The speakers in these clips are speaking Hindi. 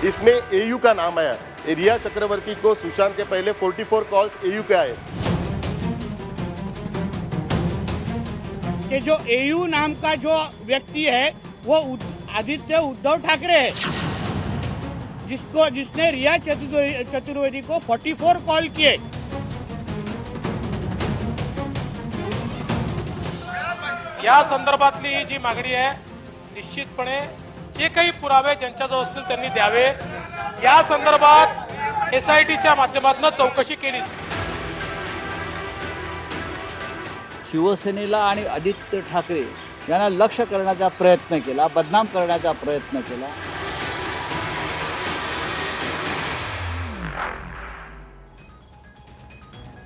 इसमें एयू का नाम आया। रिया चक्रवर्ती को सुशांत के पहले 44 कॉल्स एयू के आए। कि जो एयू नाम का जो व्यक्ति है वो आदित्य उद्धव ठाकरे है, जिसने रिया चतुर्वेदी को 44 कॉल किए। या संदर्भातली जी मागणी आहे निश्चितपणे जे काही पुरावे ज्यांच्याजवळ असतील त्यांनी द्यावे। या संदर्भात SITच्या माध्यमातून चौकशी केली। शिवसेनेला आणि आदित्य ठाकरे यांना लक्ष करण्याचा प्रयत्न केला, बदनाम करण्याचा प्रयत्न केला।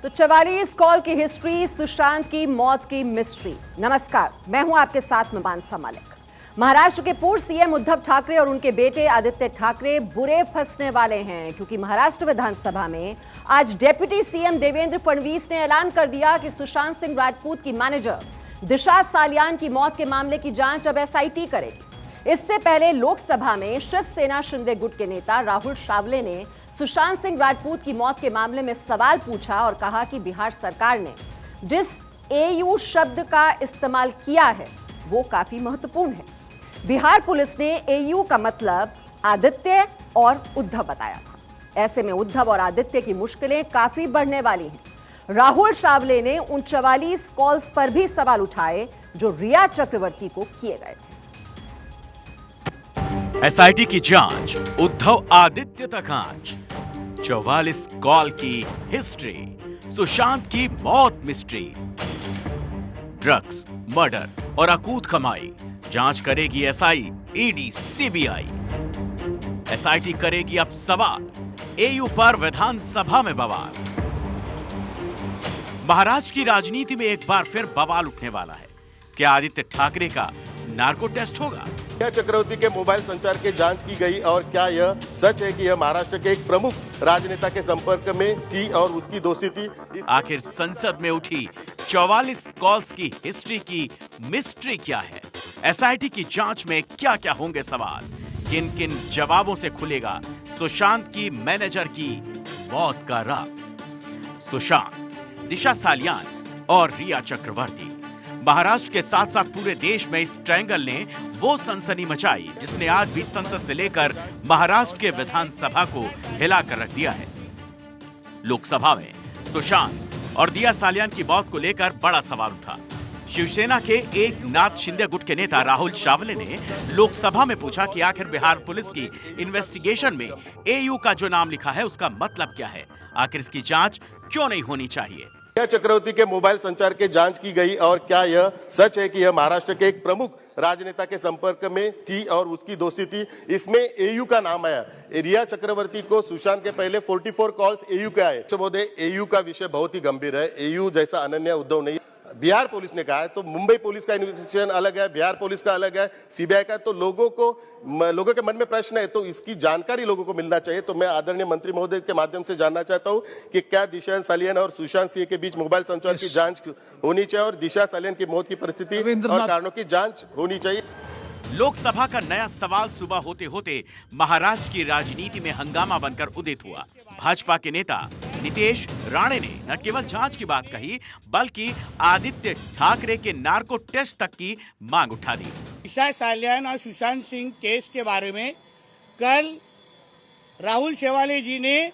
तो 44 कॉल की हिस्ट्री, सुशांत की मौत की मिस्ट्री। नमस्कार, मैं हूं आपके साथ में मानसा मलिक। महाराष्ट्र के पूर्व सीएम उद्धव ठाकरे और उनके बेटे आदित्य ठाकरे बुरे फंसने वाले हैं, क्योंकि महाराष्ट्र विधानसभा में आज डिप्टी सीएम देवेंद्र फडणवीस ने ऐलान कर दिया कि सुशांत सिंह राजपूत की मैनेजर दिशा सालियान की मौत के मामले की जांच अब SIT करेगी। इससे पहले लोकसभा में शिवसेना शिंदे गुट के नेता राहुल शावले ने सुशांत सिंह राजपूत की मौत के मामले में सवाल पूछा और कहा कि बिहार सरकार ने जिस एयू शब्द का इस्तेमाल किया है वो काफी महत्वपूर्ण है। बिहार पुलिस ने एयू का मतलब आदित्य और उद्धव बताया था। ऐसे में उद्धव और आदित्य की मुश्किलें काफी बढ़ने वाली हैं। राहुल शावले ने उन 44 कॉल्स पर भी सवाल उठाए जो रिया चक्रवर्ती को किए गए थे। SIT की जांच, उद्धव आदित्य तक आंच, 44 कॉल की हिस्ट्री, सुशांत की मौत मिस्ट्री, ड्रग्स, मर्डर और अकूत कमाई, जांच करेगी SI, ED, CBI। SIT करेगी अब सवाल, एयू पर विधानसभा में बवाल। महाराष्ट्र की राजनीति में एक बार फिर बवाल उठने वाला है। क्या आदित्य ठाकरे का नार्को टेस्ट होगा? रिया चक्रवर्ती के मोबाइल संचार की जांच की गई और क्या यह सच है कि यह महाराष्ट्र के एक प्रमुख राजनेता के संपर्क में थी और उसकी दोस्ती थी? आखिर संसद में उठी 44 कॉल्स की हिस्ट्री की मिस्ट्री क्या है? SIT की जांच में क्या क्या होंगे सवाल? किन किन जवाबों से खुलेगा सुशांत की मैनेजर की मौत का राज? सुशांत, दिशा सालियान और रिया चक्रवर्ती। महाराष्ट्र के साथ साथ पूरे देश में इस ट्रायंगल ने वो सनसनी मचाई जिसने आज भी संसद से लेकर महाराष्ट्र के विधानसभा को हिलाकर रख दिया है। लोकसभा में सुशांत और दिया सालियान की मौत को लेकर बड़ा सवाल उठा। शिवसेना के एक नाथ शिंदे गुट के नेता राहुल शावले ने लोकसभा में पूछा कि आखिर बिहार पुलिस की इन्वेस्टिगेशन में एयू का जो नाम लिखा है उसका मतलब क्या है? आखिर इसकी जांच क्यों नहीं होनी चाहिए? रिया चक्रवर्ती के मोबाइल संचार की जांच की गई और क्या यह सच है कि यह महाराष्ट्र के एक प्रमुख राजनेता के संपर्क में थी और उसकी दोस्ती थी? इसमें एयू का नाम आया। रिया चक्रवर्ती को सुशांत के पहले 44 कॉल्स एयू के आए। महोदय, एयू का विषय बहुत ही गंभीर है। एयू जैसा अनन्य उद्धव नहीं। बिहार पुलिस ने कहा है तो मुंबई पुलिस का इन्वेस्टिगेशन अलग है, बिहार पुलिस का अलग है, CBI का। तो लोगों के मन में प्रश्न है, तो इसकी जानकारी लोगों को मिलना चाहिए। तो मैं आदरणीय मंत्री महोदय के माध्यम से जानना चाहता हूं कि क्या दिशा सालियान और सुशांत सिंह के बीच मोबाइल संचार की जांच होनी चाहिए और दिशा सालियान की मौत की परिस्थिति और कारणों की जांच होनी चाहिए। लोकसभा का नया सवाल सुबह होते होते महाराष्ट्र की राजनीति में हंगामा बनकर उदित हुआ। भाजपा के नेता नीतीश राणे ने न केवल जांच की बात कही बल्कि आदित्य ठाकरे के नार्को टेस्ट तक की मांग उठा दी। दिशा सालियान और सुशांत सिंह केस के बारे में कल राहुल शेवाले जी ने,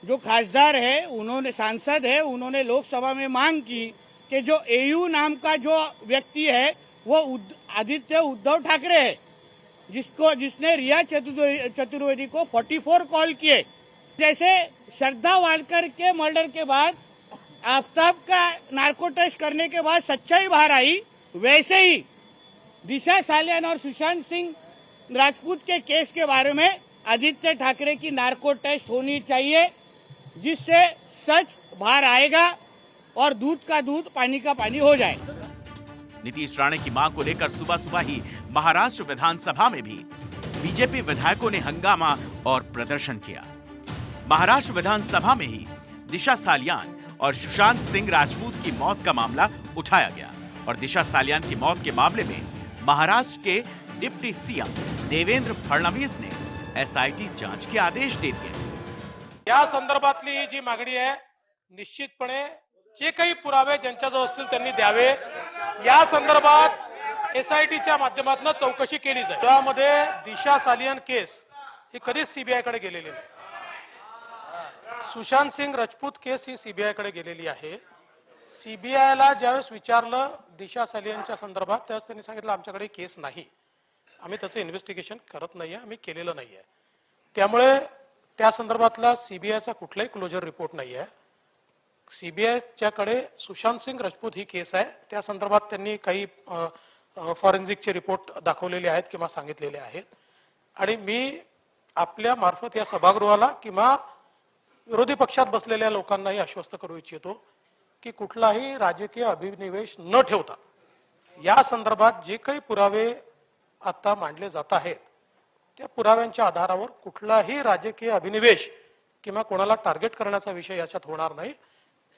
जो खासदार है, उन्होंने सांसद है, उन्होंने लोकसभा में मांग की कि जो एयू नाम का जो व्यक्ति है वो आदित्य उद्धव ठाकरे है, जिसने रिया चतुर्वेदी को 44 कॉल किए। जैसे श्रद्धा वालकर के मर्डर के बाद आफ्ताब का नार्को टेस्ट करने के बाद सच्चाई बाहर आई, वैसे ही दिशा सालियान और सुशांत सिंह राजपूत के केस के बारे में आदित्य ठाकरे की नार्को टेस्ट होनी चाहिए, जिससे सच बाहर आएगा और दूध का दूध पानी का पानी हो जाए। नीतीश राणे की मांग को लेकर सुबह सुबह ही महाराष्ट्र विधानसभा में भी बीजेपी विधायकों ने हंगामा और प्रदर्शन किया। महाराष्ट्र विधानसभा में ही दिशा सालियान और सुशांत सिंह राजपूत की मौत का मामला उठाया गया और दिशा सालियान की मौत के मामले में महाराष्ट्र के डिप्टी सीएम देवेंद्र फडणवीस ने एसआईटी जांच के आदेश दे दिए। या संदर्भातली जी मागणी आहे निश्चितपणे जे काही पुरावे ज्यांच्याजवळ असतील त्यांनी द्यावे। या संदर्भात एसआयटीच्या माध्यमातून चौकशी केली जाईल। त्यामध्ये दिशा सालियन केस ही कधीच सीबीआय कडे गेलेली नाही। सुशांत सिंग राजपूत केस ही सीबीआय कडे गेलेली आहे। सीबीआयला ज्यावेळेस विचारलं दिशा सालियनच्या संदर्भात त्यावेळेस त्यांनी सांगितलं आमच्याकडे केस नाही, आम्ही त्याचं इन्व्हेस्टिगेशन करत नाहीये, आम्ही केलेलं नाहीये। त्यामुळे त्या संदर्भातला सीबीआयचा कुठलाही क्लोजर रिपोर्ट नाहीये। सीबीआयच्याकडे सुशांत सिंग राजपूत ही केस आहे, त्या संदर्भात त्यांनी काही फॉरेन्सिकचे रिपोर्ट दाखवलेले आहेत किंवा सांगितलेले आहेत। आणि मी आपल्या मार्फत या सभागृहाला किंवा विरोधी पक्षात बसलेल्या लोकांनाही आश्वस्त करू इच्छितो की कुठलाही राजकीय अभिनिवेश न ठेवता या संदर्भात जे काही पुरावे आता मांडले जात आहेत त्या पुराव्यांच्या आधारावर कुठलाही राजकीय अभिनिवेश किंवा कोणाला टार्गेट करण्याचा विषय याच्यात होणार नाही।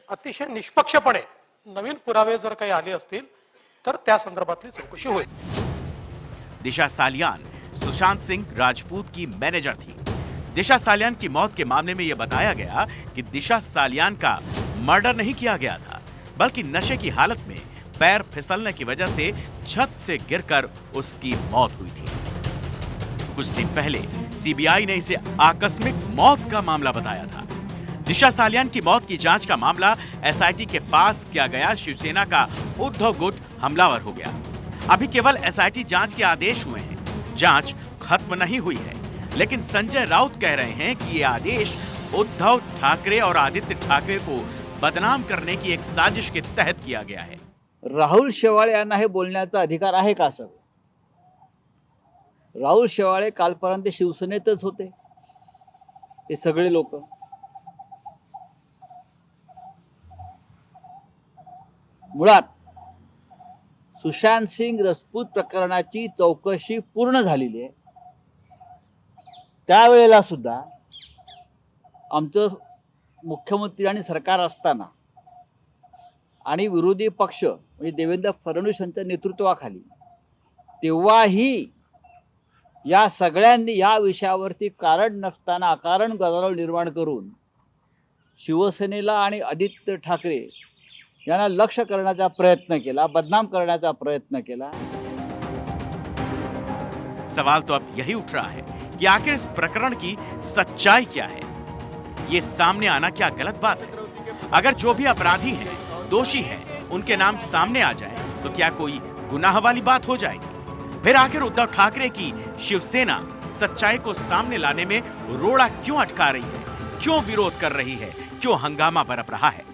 अतिशय निष्पक्षपणे नवीन पुरावे जर काही आले असतील तर त्या संदर्भातली चौकशी होईल। दिशा सालियान सुशांत सिंह राजपूत की मैनेजर थी। दिशा सालियान की मौत के मामले में यह बताया गया कि दिशा सालियान का मर्डर नहीं किया गया था, बल्कि नशे की हालत में पैर फिसलने की वजह से छत से गिरकर उसकी मौत हुई थी। कुछ दिन पहले सीबीआई ने इसे आकस्मिक मौत का मामला बताया था। दिशा सालियान की मौत की जांच का मामला एसआईटी के पास किया गया। शिवसेना का उद्धव गुट हमलावर हो गया। अभी केवल एसआईटी जांच के आदेश हुए हैं, जांच खत्म नहीं हुई है। लेकिन संजय राउत कह रहे हैं कि ये आदेश उद्धव ठाकरे और आदित्य ठाकरे को बदनाम करने की एक साजिश के तहत किया गया है। राहुल शेवाळे यांना हे बोलण्याचा अधिकार आहे का सर? राहुल शेवाळे कालपर्यंत शिवसेनेतच होते, हे सगळे लोक। मुळात सुशांत सिंग राजपूत प्रकरणाची चौकशी पूर्ण झालेली आहे। त्यावेळेला सुद्धा आमचं मुख्यमंत्री आणि सरकार असताना आणि विरोधी पक्ष म्हणजे देवेंद्र फडणवीस यांच्या नेतृत्वाखाली तेव्हाही या सगळ्यांनी या विषयावरती कारण नसताना अकारण गदारोळ निर्माण करून शिवसेनेला आणि आदित्य ठाकरे यांना लक्ष करण्याचा प्रयत्न केला, बदनाम करण्याचा प्रयत्न केला। सवाल तो अब यही उठ रहा है कि आखिर इस प्रकरण की सच्चाई क्या है। ये सामने आना क्या गलत बात है? अगर जो भी अपराधी हैं, दोषी हैं, उनके नाम सामने आ जाए तो क्या कोई गुनाह वाली बात हो जाएगी? फिर आखिर उद्धव ठाकरे की शिवसेना सच्चाई को सामने लाने में रोड़ा क्यों अटका रही है, क्यों विरोध कर रही है, क्यों हंगामा बरप रहा है?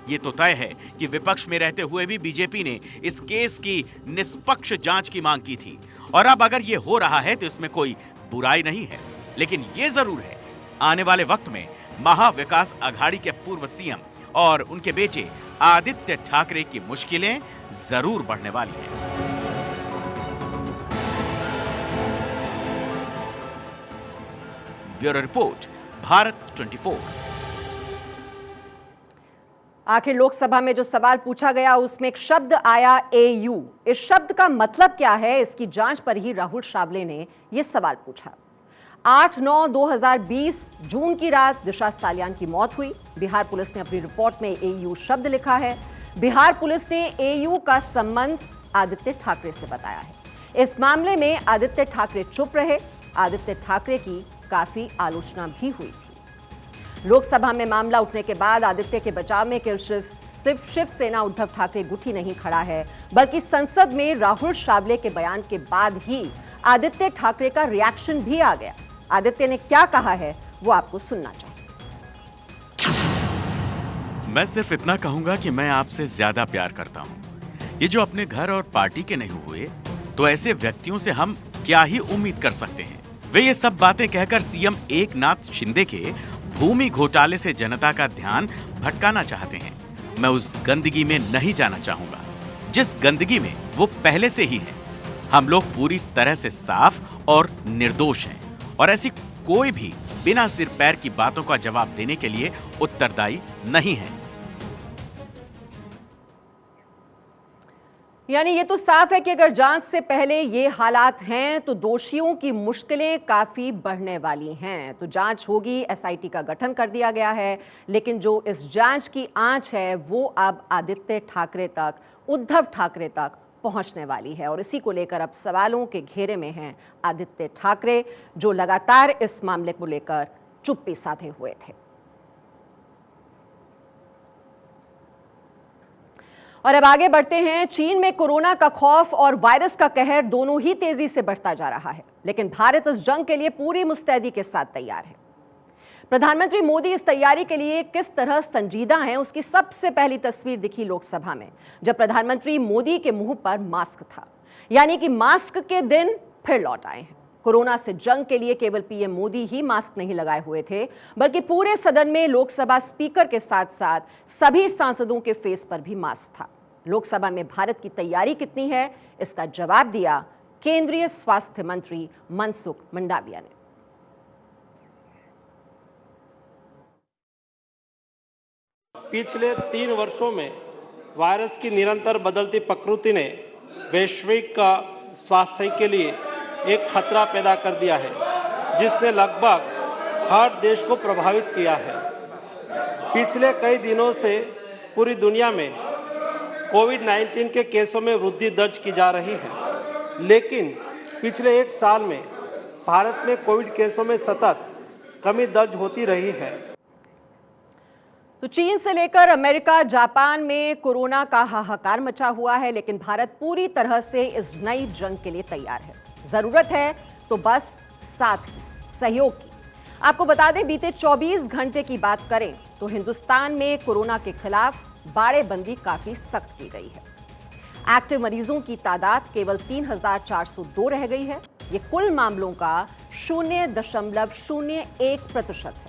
ये तो तय है कि विपक्ष में रहते हुए भी बीजेपी ने इस केस की निष्पक्ष जांच की मांग की थी और अब अगर ये हो रहा है तो इसमें कोई बुराई नहीं है। लेकिन ये जरूर है आने वाले वक्त में महाविकास आघाड़ी के पूर्व सीएम और उनके बेटे आदित्य ठाकरे की मुश्किलें जरूर बढ़ने वाली हैं। Bureau report, Bharat 24। आखिर लोकसभा में जो सवाल पूछा गया उसमें एक शब्द आया एयू। इस शब्द का मतलब क्या है, इसकी जांच पर ही राहुल शावले ने यह सवाल पूछा। 8/9/2020 जून की रात दिशा सालियान की मौत हुई। बिहार पुलिस ने अपनी रिपोर्ट में एयू शब्द लिखा है। बिहार पुलिस ने एयू का संबंध आदित्य ठाकरे से बताया है। इस मामले में आदित्य ठाकरे चुप रहे। आदित्य ठाकरे की काफी आलोचना भी हुई थी। लोकसभा में मामला उठने के बाद आदित्य के बचाव में सिर्फ शिवसेना उद्धव ठाकरे गुट ही नहीं खड़ा है, बल्कि संसद में राहुल शावले के बयान के बाद ही आदित्य ठाकरे का रिएक्शन भी आ गया। आदित्य ने क्या कहा है वो आपको सुनना चाहिए। मैं सिर्फ इतना कहूंगा कि मैं आपसे ज्यादा प्यार करता हूं। ये जो अपने घर और पार्टी के नहीं हुए तो ऐसे व्यक्तियों से हम क्या ही उम्मीद कर सकते हैं। वे ये सब बातें कहकर सीएम एकनाथ शिंदे के भूमि घोटाले से जनता का ध्यान भटकाना चाहते हैं। मैं उस गंदगी में नहीं जाना चाहूंगा जिस गंदगी में वो पहले से ही है। हम लोग पूरी तरह से साफ और निर्दोष हैं और ऐसी कोई भी बिना सिर पैर की बातों का जवाब देने के लिए उत्तरदायी नहीं है। यानी ये तो साफ है कि अगर जांच से पहले ये हालात हैं तो दोषियों की मुश्किलें काफी बढ़ने वाली हैं। तो जांच होगी, एसआईटी का गठन कर दिया गया है, लेकिन जो इस जांच की आंच है वो अब आदित्य ठाकरे तक, उद्धव ठाकरे तक पहुंचने वाली है। और इसी को लेकर अब सवालों के घेरे में हैं आदित्य ठाकरे, जो लगातार इस मामले को लेकर चुप्पी साधे हुए थे। और अब आगे बढ़ते हैं। चीन में कोरोना का खौफ और वायरस का कहर दोनों ही तेजी से बढ़ता जा रहा है, लेकिन भारत इस जंग के लिए पूरी मुस्तैदी के साथ तैयार है। प्रधानमंत्री मोदी इस तैयारी के लिए किस तरह संजीदा हैं, उसकी सबसे पहली तस्वीर दिखी लोकसभा में, जब प्रधानमंत्री मोदी के मुंह पर मास्क था। यानी कि मास्क के दिन फिर लौट आए हैं। कोरोना से जंग के लिए केवल पीएम मोदी ही मास्क नहीं लगाए हुए थे, बल्कि पूरे सदन में लोकसभा स्पीकर के साथ साथ सभी सांसदों के फेस पर भी मास्क था। लोकसभा में भारत की तैयारी कितनी है, इसका जवाब दिया केंद्रीय स्वास्थ्य मंत्री मनसुख मंडाविया ने। पिछले 3 वर्षों में वायरस की निरंतर बदलती प्रकृति ने वैश्विक स्वास्थ्य के लिए एक खतरा पैदा कर दिया है, जिसने लगभग हर देश को प्रभावित किया है। पिछले कई दिनों से पूरी दुनिया में कोविड-19 के केसों में वृद्धि दर्ज की जा रही है, लेकिन पिछले 1 साल में भारत में कोविड केसों में सतत कमी दर्ज होती रही है। तो चीन से लेकर अमेरिका, जापान में कोरोना का हाहाकार मचा हुआ है, लेकिन भारत पूरी तरह से इस नई जंग के लिए तैयार है। जरूरत है तो बस साथ ही सहयोग की। आपको बता दें, बीते 24 घंटे की बात करें तो हिंदुस्तान में कोरोना के खिलाफ बाड़ेबंदी काफी सख्त की गई है। एक्टिव मरीजों की तादाद केवल 3,402 रह गई है। ये कुल मामलों का 0.01% है।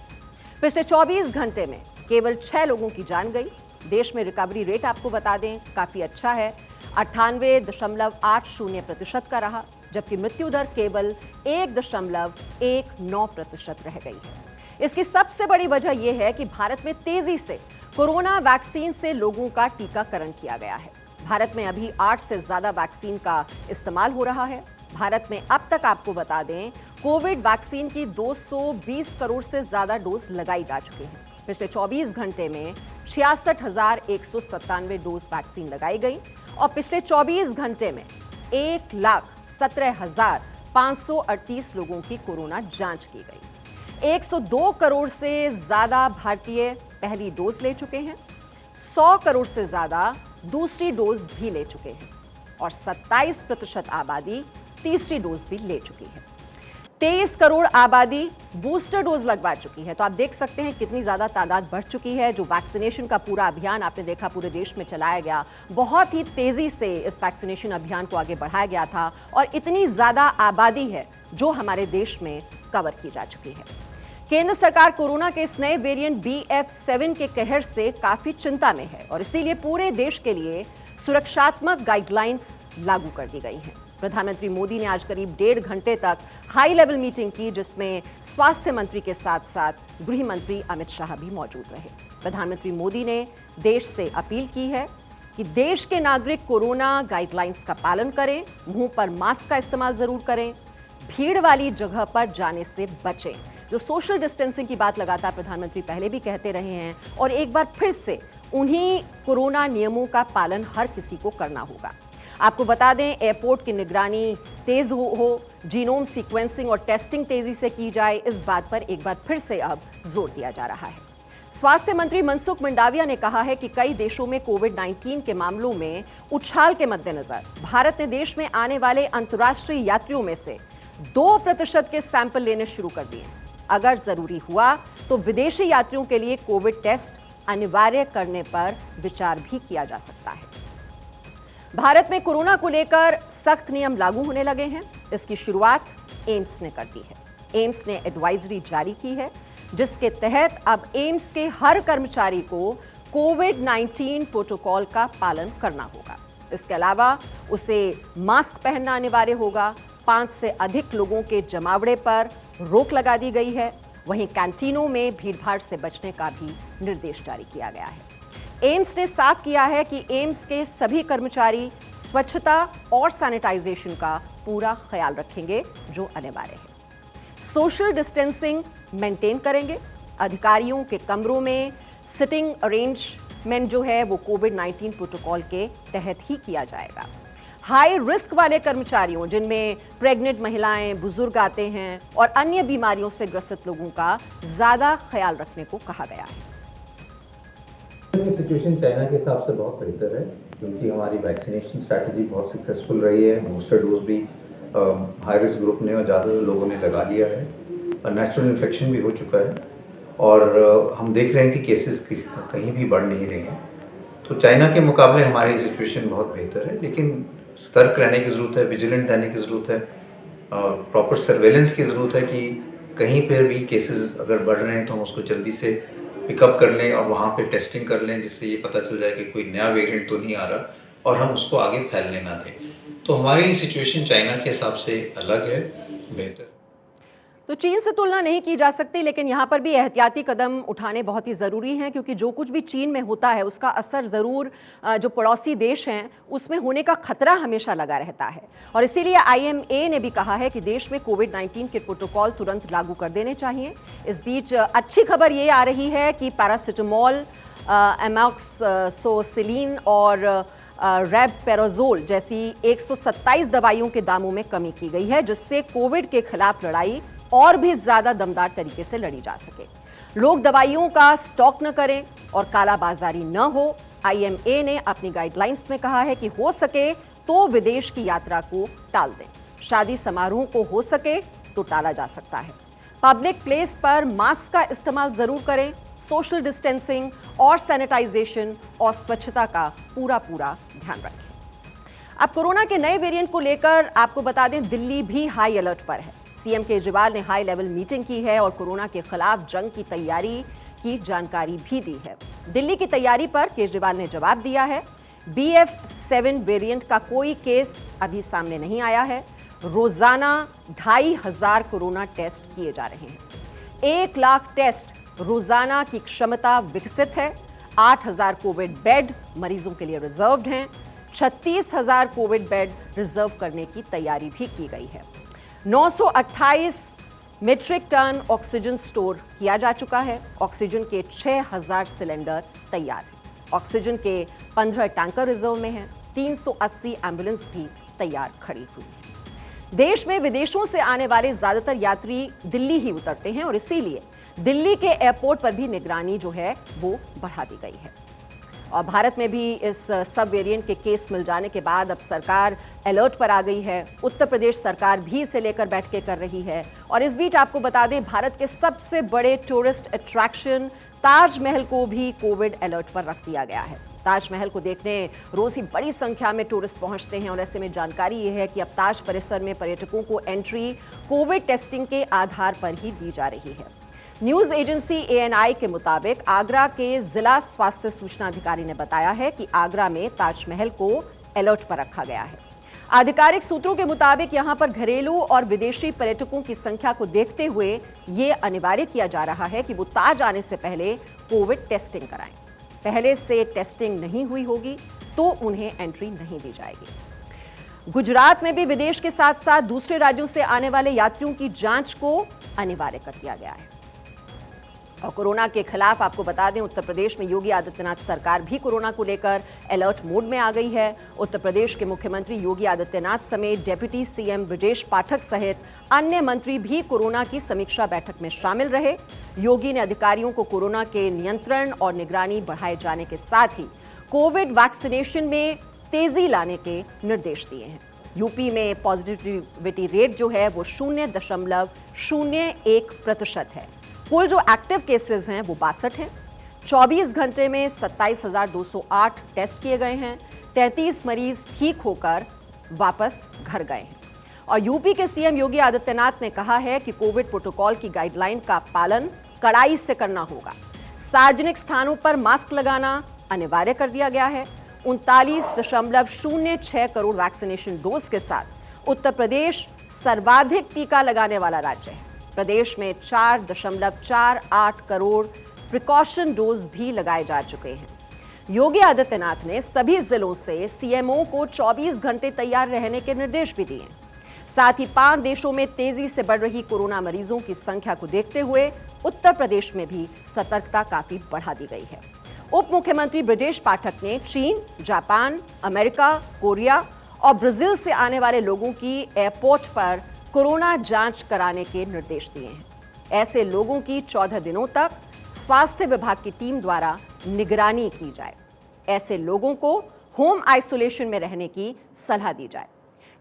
पिछले 24 घंटे में केवल 6 लोगों की जान गई। देश में रिकवरी रेट आपको बता दें काफी अच्छा है, 98.80% का रहा, जबकि मृत्यु दर केवल 1.19% रह गई है। इसकी सबसे बड़ी वजह यह है कि भारत में तेजी से कोरोना वैक्सीन से लोगों का टीकाकरण किया गया है। भारत में अभी 8 से ज्यादा वैक्सीन का इस्तेमाल हो रहा है। भारत में अब तक आपको बता दें, कोविड वैक्सीन की 220 करोड़ से ज्यादा डोज लगाई जा चुकी हैं। पिछले 24 घंटे में 66,197 डोज वैक्सीन लगाई गई और पिछले 24 घंटे में 1,17,538 लोगों की कोरोना जांच की गई। 102 करोड़ से ज्यादा भारतीय पहली डोज ले चुके हैं, 100 करोड़ से ज्यादा दूसरी डोज भी ले चुके हैं और 27% आबादी तीसरी डोज भी ले चुकी है। 23 करोड़ आबादी बूस्टर डोज लगवा चुकी है। तो आप देख सकते हैं कितनी ज्यादा तादाद बढ़ चुकी है। जो वैक्सीनेशन का पूरा अभियान आपने देखा पूरे देश में चलाया गया, बहुत ही तेजी से इस वैक्सीनेशन अभियान को आगे बढ़ाया गया था और इतनी ज्यादा आबादी है जो हमारे देश में कवर की जा चुकी है। केंद्र सरकार कोरोना के इस नए वेरिएंट BF7 के कहर से काफी चिंता में है और इसीलिए पूरे देश के लिए सुरक्षात्मक गाइडलाइंस लागू कर दी गई हैं। प्रधानमंत्री मोदी ने आज करीब 1.5 घंटे तक हाई लेवल मीटिंग की, जिसमें स्वास्थ्य मंत्री के साथ साथ गृह मंत्री अमित शाह भी मौजूद रहे। प्रधानमंत्री मोदी ने देश से अपील की है कि देश के नागरिक कोरोना गाइडलाइंस का पालन करें, मुंह पर मास्क का इस्तेमाल जरूर करें, भीड़ वाली जगह पर जाने से बचें। जो सोशल डिस्टेंसिंग की बात लगातार प्रधानमंत्री पहले भी कहते रहे हैं और एक बार फिर से उन्हीं कोरोना नियमों का पालन हर किसी को करना होगा। आपको बता दें, एयरपोर्ट की निगरानी तेज हो, जीनोम सीक्वेंसिंग और टेस्टिंग तेजी से की जाए, इस बात पर एक बार फिर से अब जोर दिया जा रहा है। स्वास्थ्य मंत्री मनसुख मंडाविया ने कहा है कि कई देशों में कोविड-19 के मामलों में उछाल के मद्देनजर भारत ने देश में आने वाले अंतर्राष्ट्रीय यात्रियों में से 2% के सैंपल लेने शुरू कर दिए। अगर जरूरी हुआ तो विदेशी यात्रियों के लिए कोविड टेस्ट अनिवार्य करने पर विचार भी किया जा सकता है। भारत में कोरोना को लेकर सख्त नियम लागू होने लगे हैं। इसकी शुरुआत एम्स ने कर दी है। एम्स ने एडवाइजरी जारी की है, जिसके तहत अब एम्स के हर कर्मचारी को कोविड-19 प्रोटोकॉल का पालन करना होगा। इसके अलावा उसे मास्क पहनना अनिवार्य होगा। 5 से अधिक लोगों के जमावड़े पर रोक लगा दी गई है। वहीं कैंटीनों में भीड़भाड़ से बचने का भी निर्देश जारी किया गया है। एम्स ने साफ किया है कि एम्स के सभी कर्मचारी स्वच्छता और सैनिटाइजेशन का पूरा ख्याल रखेंगे जो अनिवार्य है। सोशल डिस्टेंसिंग मेंटेन करेंगे। अधिकारियों के कमरों में सिटिंग अरेंजमेंट जो है वो कोविड-19 प्रोटोकॉल के तहत ही किया जाएगा। हाई रिस्क वाले कर्मचारियों जिनमें प्रेग्नेंट महिलाएं, बुजुर्ग आते हैं और अन्य बीमारियों से ग्रसित लोगों का ज्यादा ख्याल रखने को कहा गया है। सिचुएशन चाइना के हिसाब से बहुत बेहतर है क्योंकि हमारी वैक्सीनेशन स्ट्रैटेजी बहुत सक्सेसफुल रही है। बूस्टर डोज भी हाई रिस्क ग्रुप ने और ज़्यादा लोगों ने लगा लिया है और नेचुरल इन्फेक्शन भी हो चुका है और हम देख रहे हैं कि केसेस कहीं भी बढ़ नहीं रहे हैं। तो चाइना के मुकाबले हमारी सिचुएशन बहुत बेहतर है, लेकिन सतर्क रहने की ज़रूरत है, विजिलेंट रहने की ज़रूरत है, प्रॉपर सर्वेलेंस की ज़रूरत है कि कहीं पर भी केसेस अगर बढ़ रहे हैं तो हम उसको जल्दी से पिकअप कर लें और वहाँ पे टेस्टिंग कर लें जिससे ये पता चल जाए कि कोई नया वेरिएंट तो नहीं आ रहा और हम उसको आगे फैलने ना दें। तो हमारी सिचुएशन चाइना के हिसाब से अलग है, बेहतर। तो चीन से तुलना नहीं की जा सकती, लेकिन यहाँ पर भी एहतियाती कदम उठाने बहुत ही ज़रूरी हैं क्योंकि जो कुछ भी चीन में होता है उसका असर ज़रूर जो पड़ोसी देश हैं उसमें होने का खतरा हमेशा लगा रहता है। और इसीलिए IMA ने भी कहा है कि देश में कोविड-19 के प्रोटोकॉल तुरंत लागू कर देने चाहिए। इस बीच अच्छी खबर ये आ रही है कि पैरासिटामोल, एमॉक्सिसिलिन और रेबपेराजोल जैसी 127 दवाइयों के दामों में कमी की गई है, जिससे कोविड के खिलाफ लड़ाई और भी ज्यादा दमदार तरीके से लड़ी जा सके। लोग दवाइयों का स्टॉक न करें और कालाबाजारी न हो। IMA ने अपनी गाइडलाइंस में कहा है कि हो सके तो विदेश की यात्रा को टाल दें। शादी समारोह को हो सके तो टाला जा सकता है। पब्लिक प्लेस पर मास्क का इस्तेमाल जरूर करें। सोशल डिस्टेंसिंग और सैनिटाइजेशन और स्वच्छता का पूरा ध्यान रखें। अब कोरोना के नए वेरिएंट को लेकर आपको बता दें, दिल्ली भी हाई अलर्ट पर है। CM केजरीवाल ने हाई लेवल मीटिंग की है और कोरोना के खिलाफ जंग की तैयारी की जानकारी भी दी है। दिल्ली की तैयारी पर केजरीवाल ने जवाब दिया है। BF7 वेरिएंट का कोई केस अभी सामने नहीं आया है। रोजाना 2500 कोरोना टेस्ट किए जा रहे हैं। 1 लाख टेस्ट रोजाना की क्षमता विकसित है। 8000 कोविड बेड मरीजों के लिए रिजर्व्ड हैं। 36,000 कोविड बेड रिजर्व करने की तैयारी भी की गई है। 928 मीट्रिक टन ऑक्सीजन स्टोर किया जा चुका है। ऑक्सीजन के 6000 सिलेंडर तैयार हैं। ऑक्सीजन के 15 टैंकर रिजर्व में हैं। 380 एम्बुलेंस भी तैयार खड़ी हुई है। देश में विदेशों से आने वाले ज्यादातर यात्री दिल्ली ही उतरते हैं और इसीलिए दिल्ली के एयरपोर्ट पर भी निगरानी जो है वो बढ़ा दी गई है। और भारत में भी इस सब वेरिएंट के केस मिल जाने के बाद अब सरकार अलर्ट पर आ गई है। उत्तर प्रदेश सरकार भी इसे लेकर बैठकें कर रही है। और इस बीच आपको बता दें, भारत के सबसे बड़े टूरिस्ट अट्रैक्शन ताजमहल को भी कोविड अलर्ट पर रख दिया गया है। ताजमहल को देखने रोज ही बड़ी संख्या में टूरिस्ट पहुंचते हैं और ऐसे में जानकारी ये है कि अब ताज परिसर में पर्यटकों को एंट्री कोविड टेस्टिंग के आधार पर ही दी जा रही है। न्यूज एजेंसी ANI के मुताबिक आगरा के जिला स्वास्थ्य सूचना अधिकारी ने बताया है कि आगरा में ताजमहल को अलर्ट पर रखा गया है। आधिकारिक सूत्रों के मुताबिक यहां पर घरेलू और विदेशी पर्यटकों की संख्या को देखते हुए ये अनिवार्य किया जा रहा है कि वो ताज आने से पहले कोविड टेस्टिंग कराएं। पहले से टेस्टिंग नहीं हुई होगी तो उन्हें एंट्री नहीं दी जाएगी। गुजरात में भी विदेश के साथ साथ दूसरे राज्यों से आने वाले यात्रियों की जांच को अनिवार्य कर दिया गया है। और कोरोना के खिलाफ आपको बता दें, उत्तर प्रदेश में योगी आदित्यनाथ सरकार भी कोरोना को लेकर अलर्ट मोड में आ गई है। उत्तर प्रदेश के मुख्यमंत्री योगी आदित्यनाथ समेत डेप्यूटी CM ब्रजेश पाठक सहित अन्य मंत्री भी कोरोना की समीक्षा बैठक में शामिल रहे। योगी ने अधिकारियों को कोरोना के नियंत्रण और निगरानी बढ़ाए जाने के साथ ही कोविड वैक्सीनेशन में तेजी लाने के निर्देश दिए हैं। यूपी में पॉजिटिविटी रेट जो है वो 0.01% है। कुल जो एक्टिव केसेस हैं वो 62 हैं। 24 घंटे में 27,208 टेस्ट किए गए हैं। 33 मरीज ठीक होकर वापस घर गए हैं। और यूपी के CM योगी आदित्यनाथ ने कहा है कि कोविड प्रोटोकॉल की गाइडलाइन का पालन कड़ाई से करना होगा। सार्वजनिक स्थानों पर मास्क लगाना अनिवार्य कर दिया गया है। 39.06 करोड़ वैक्सीनेशन डोज के साथ उत्तर प्रदेश सर्वाधिक टीका लगाने वाला राज्य है। प्रदेश में 4.48 करोड़ प्रिकॉशन डोज भी लगाए जा चुके हैं। योगी आदित्यनाथ ने सभी जिलों से सीएमओ को 24 घंटे तैयार रहने के निर्देश भी दिए। साथ ही 5 देशों में तेजी से बढ़ रही कोरोना मरीजों की संख्या को देखते हुए उत्तर प्रदेश में भी सतर्कता काफी बढ़ा दी गई है। उप मुख्यमंत्री ब्रजेश पाठक ने चीन, जापान, अमेरिका, कोरिया और ब्राजील से आने वाले लोगों की एयरपोर्ट पर कोरोना जांच कराने के निर्देश दिए हैं। ऐसे लोगों की 14 दिनों तक स्वास्थ्य विभाग की टीम द्वारा निगरानी की जाए। ऐसे लोगों को होम आइसोलेशन में रहने की सलाह दी जाए।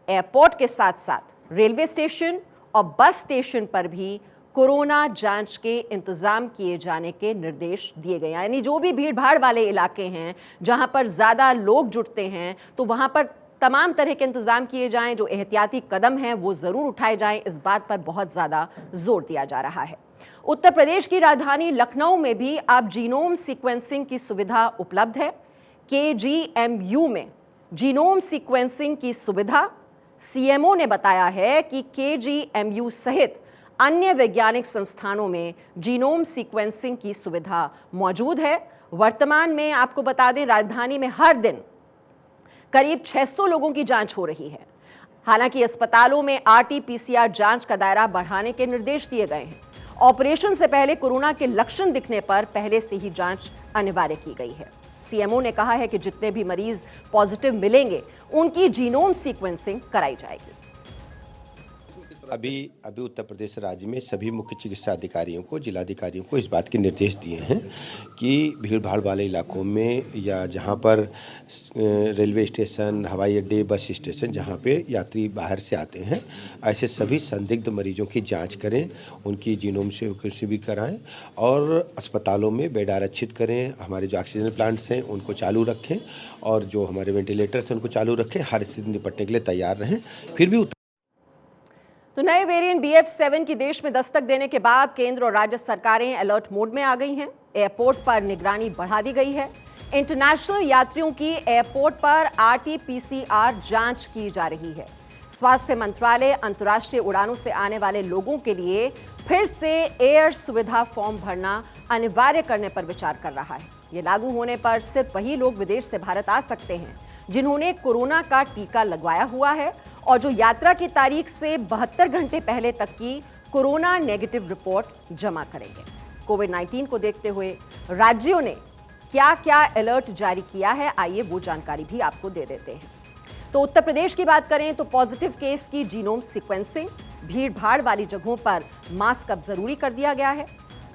एयरपोर्ट के साथ साथ रेलवे स्टेशन और बस स्टेशन पर भी कोरोना जांच के इंतजाम किए जाने के निर्देश दिए गए। यानी जो भी भीड़ भाड़ वाले इलाके हैं, जहां पर ज्यादा लोग जुटते हैं, तो वहां पर तमाम तरह के इंतजाम किए जाएं। जो एहतियाती कदम हैं वो जरूर उठाए जाएं। इस बात पर बहुत ज्यादा जोर दिया जा रहा है। उत्तर प्रदेश की राजधानी लखनऊ में भी अब जीनोम सीक्वेंसिंग की सुविधा उपलब्ध है। KGMU में जीनोम सीक्वेंसिंग की सुविधा, सीएमओ ने बताया है कि KGMU सहित अन्य वैज्ञानिक संस्थानों में जीनोम सीक्वेंसिंग की सुविधा मौजूद है। वर्तमान में आपको बता दें, राजधानी में हर दिन करीब 600 लोगों की जांच हो रही है। हालांकि अस्पतालों में RT-PCR जांच का दायरा बढ़ाने के निर्देश दिए गए हैं। ऑपरेशन से पहले कोरोना के लक्षण दिखने पर पहले से ही जांच अनिवार्य की गई है। सीएमओ ने कहा है कि जितने भी मरीज पॉजिटिव मिलेंगे उनकी जीनोम सीक्वेंसिंग कराई जाएगी। अभी उत्तर प्रदेश राज्य में सभी मुख्य चिकित्सा अधिकारियों को, जिलाधिकारियों को इस बात के निर्देश दिए हैं कि भीड़ भाड़ वाले इलाकों में या जहां पर रेलवे स्टेशन, हवाई अड्डे, बस स्टेशन जहां पे यात्री बाहर से आते हैं, ऐसे सभी संदिग्ध मरीजों की जांच करें, उनकी जीनोम से भी कराएं और अस्पतालों में बेड आरक्षित करें। हमारे जो ऑक्सीजन प्लांट्स हैं उनको चालू रखें और जो हमारे वेंटिलेटर्स हैं उनको चालू रखें। हर स्थिति से निपटने के लिए तैयार रहें। फिर भी तो नए वेरिएंट BF7 की देश में दस्तक देने के बाद केंद्र और राज्य सरकारें अलर्ट मोड में आ गई हैं। एयरपोर्ट पर निगरानी बढ़ा दी गई है। इंटरनेशनल यात्रियों की एयरपोर्ट पर RT-PCR जांच की जा रही है। स्वास्थ्य मंत्रालय अंतर्राष्ट्रीय उड़ानों से आने वाले लोगों के लिए फिर से एयर सुविधा फॉर्म भरना अनिवार्य करने पर विचार कर रहा है। ये लागू होने पर सिर्फ वही लोग विदेश से भारत आ सकते हैं जिन्होंने कोरोना का टीका लगवाया हुआ है और जो यात्रा की तारीख से 72 घंटे पहले तक की कोरोना नेगेटिव रिपोर्ट जमा करेंगे। कोविड-19 को देखते हुए राज्यों ने क्या क्या अलर्ट जारी किया है, आइए वो जानकारी भी आपको दे देते हैं। तो उत्तर प्रदेश की बात करें तो पॉजिटिव केस की जीनोम सीक्वेंसिंग, भीड़ भाड़ वाली जगहों पर मास्क अब जरूरी कर दिया गया है।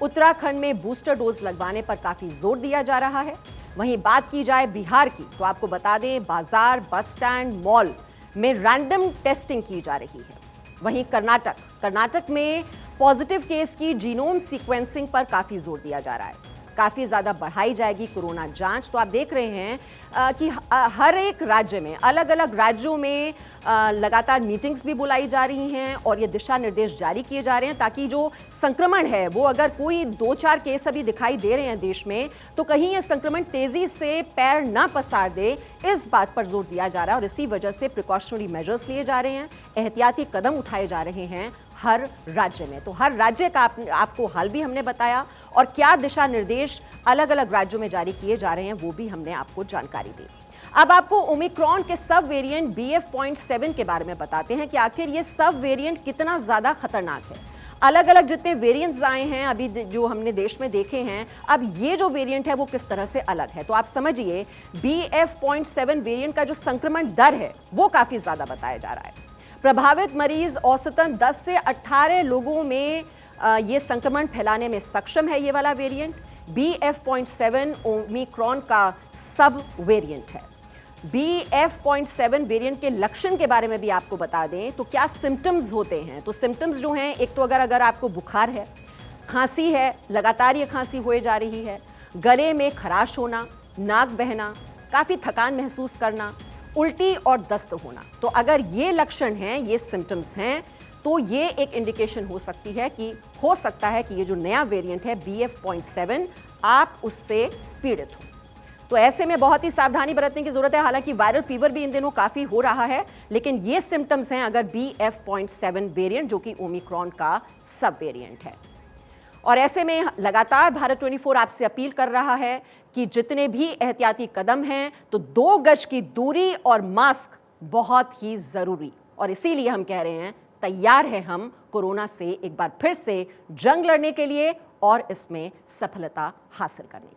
उत्तराखंड में बूस्टर डोज लगवाने पर काफी जोर दिया जा रहा है। वहीं बात की जाए बिहार की तो आपको बता दें, बाजार, बस स्टैंड, मॉल में रैंडम टेस्टिंग की जा रही है। वहीं कर्नाटक में पॉजिटिव केस की जीनोम सीक्वेंसिंग पर काफी जोर दिया जा रहा है। काफी ज्यादा बढ़ाई जाएगी कोरोना जांच। तो आप देख रहे हैं कि हर एक राज्य में, अलग अलग राज्यों में लगातार मीटिंग्स भी बुलाई जा रही हैं और ये दिशा निर्देश जारी किए जा रहे हैं ताकि जो संक्रमण है वो, अगर कोई 2-4 केस अभी दिखाई दे रहे हैं देश में, तो कहीं ये संक्रमण तेजी से पैर ना पसार दे, इस बात पर जोर दिया जा रहा है। और इसी वजह से प्रिकॉशनरी मेजर्स लिए जा रहे हैं, एहतियाती कदम उठाए जा रहे हैं हर राज्य में। तो हर राज्य का आपको हाल भी हमने बताया और क्या दिशा निर्देश अलग अलग राज्यों में जारी किए जा रहे हैं वो भी हमने आपको जानकारी दी। अब आपको ओमिक्रॉन के सब वेरिएंट BF.7 के बारे में बताते हैं कि आखिर ये सब वेरिएंट कितना ज्यादा खतरनाक है। अलग अलग जितने वेरिएंट्स आए हैं अभी जो हमने देश में देखे हैं, अब ये जो वेरिएंट है वो किस तरह से अलग है। तो आप समझिए BF.7 वेरिएंट का जो संक्रमण दर है वो काफी ज्यादा बताया जा रहा है। प्रभावित मरीज औसतन 10 से 18 लोगों में ये संक्रमण फैलाने में सक्षम है। ये वाला वेरिएंट BF.7 ओमिक्रॉन का सब वेरिएंट है। BF.7 वेरिएंट के लक्षण के बारे में भी आपको बता दें तो क्या सिम्टम्स होते हैं। तो सिम्टम्स जो हैं, एक तो अगर आपको बुखार है, खांसी है, लगातार ये खांसी हुए जा रही है, गले में खराश होना, नाक बहना, काफ़ी थकान महसूस करना, उल्टी और दस्त होना, तो अगर ये लक्षण हैं, ये सिम्टम्स हैं, तो ये एक इंडिकेशन हो सकता है कि ये जो नया वेरिएंट है BF.7 आप उससे पीड़ित हो। तो ऐसे में बहुत ही सावधानी बरतने की जरूरत है। हालांकि वायरल फीवर भी इन दिनों काफी हो रहा है, लेकिन ये सिम्टम्स हैं अगर BF.7 वेरिएंट जो कि ओमिक्रॉन का सब वेरिएंट है। और ऐसे में लगातार भारत 24 आपसे अपील कर रहा है कि जितने भी एहतियाती कदम हैं तो 2 गज की दूरी और मास्क बहुत ही जरूरी, और इसीलिए हम कह रहे हैं तैयार है हम कोरोना से एक बार फिर से जंग लड़ने के लिए और इसमें सफलता हासिल करने के लिए।